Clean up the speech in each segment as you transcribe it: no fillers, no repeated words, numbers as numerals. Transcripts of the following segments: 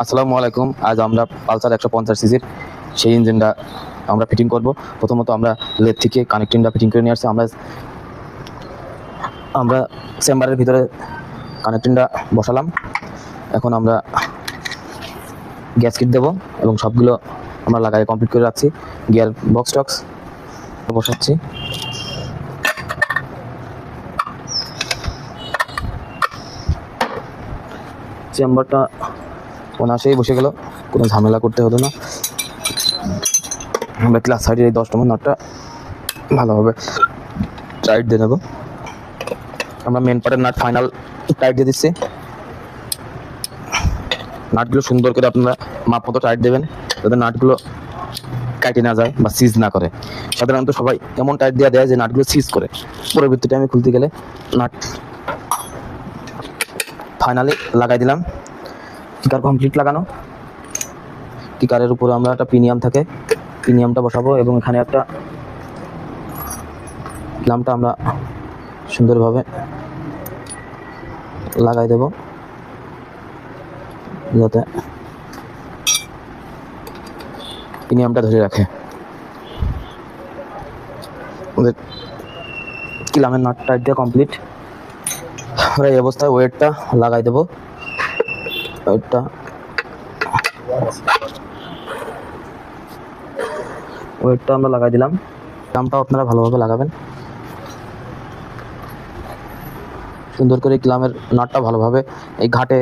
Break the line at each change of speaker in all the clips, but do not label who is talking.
আসসালামু আলাইকুম। আজ আমরা পালসার 150 সিসির সেই ইঞ্জিনটা আমরা ফিটিং করব। প্রথমত আমরা লেদ থেকে কানেক্টিংটা ফিটিং করে নিয়ে আসছি। আমরা চেম্বারের ভিতরে কানেক্টিংটা বসালাম। এখন আমরা গ্যাস কিট দেবো এবং সবগুলো আমরা লাগাই কমপ্লিট করে রাখছি। গিয়ার বক্স টক্স বসাচ্ছি। চেম্বারটা অনায়াসেই বসে গেল, কোনো ঝামেলা করতে হতো না। আমরা ক্লাস সাইডের এই 10 নম্বর নাটটা ভালোভাবে টাইট দিয়ে নেব। আমরা মেন পার্টের নাট ফাইনাল টাইট দিয়ে দিচ্ছি। নাটগুলো সুন্দর করে আপনারা মাপ মতো টাইট দেবেন, যাতে নাটগুলো কাটে না যায় বা সিজ না করে। সাধারণত সবাই এমন টাইট দেওয়া দেয় যে নাটগুলো সিজ করে। পরবর্তীতে আমি খুলতে গেলে নাট ফাইনালি লাগাই দিলাম। কিকার কমপ্লিট লাগানো। কিকারের উপরে আমরা একটা প্রিমিয়াম থাকে, প্রিমিয়ামটা বসাবো এবং এখানে একটা ক্লামটা আমরা সুন্দরভাবে লাগাই দেব, যাতে প্রিমিয়ামটা ধরে রাখে। আমাদের ক্লামের নাট টাইট দিয়ে কমপ্লিট। আমরা এই অবস্থায় ওয়েটটা লাগাই দেব। ওয়েটটা আমরা লাগাই দিলাম। ক্লামটাও আপনারা ভালোভাবে লাগাবেন। সুন্দর করে ক্লামের নাটটা ভালোভাবে এই ঘাটে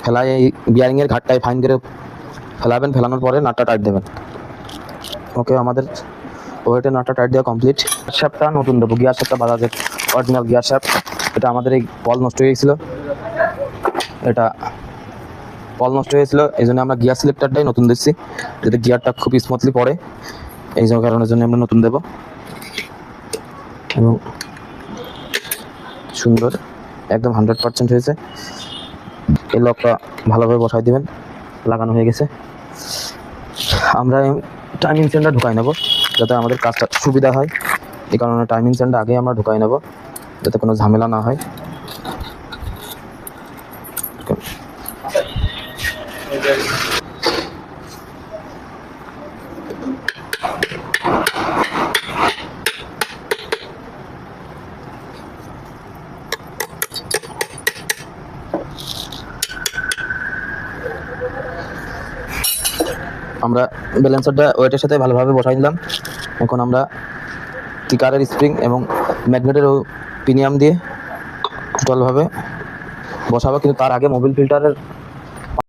ফেলাই, এই বিয়ারিংয়ের ঘাটটায় ফাইন করে ফেলাবেন। ফেলানোর পরে নাটটা টাইট দেবেন। ওকে, আমাদের ওয়েটের নাটটা টাইট দেওয়া কমপ্লিট। শ্যাফটটা নতুন দেবো, গিয়ার শ্যাফটটা বাজাজের অরিজিনাল গিয়ার শ্যাফট। এটা আমাদের এই পল নষ্ট হয়ে গেছিলো, এই জন্য আমরা গিয়ার সিলেক্টারটাই নতুন দিচ্ছি, যাতে গিয়ারটা খুব স্মুথলি পড়ে। এই কারণের জন্য আমরা নতুন দেব এবং সুন্দর একদম 100% হয়েছে। এই লকটা ভালোভাবে বসাই দিবেন। লাগানো হয়ে গেছে। আমরা টাইমিং চেনটা ঢুকাই নেব, যাতে আমাদের কাজটা সুবিধা হয়। এই কারণে টাইমিং চেনটা আগে আমরা ঢুকাই নেব, যাতে কোনো ঝামেলা না হয়। আমরা ব্যালেন্সারটা ওয়েটের সাথে ভালোভাবে বসাই দিলাম। এখন আমরা কিকারের স্প্রিং এবং ম্যাগনেটের প্রিমিয়াম দিয়ে টোটালভাবে বসাবো, কিন্তু তার আগে মোবিল ফিল্টারের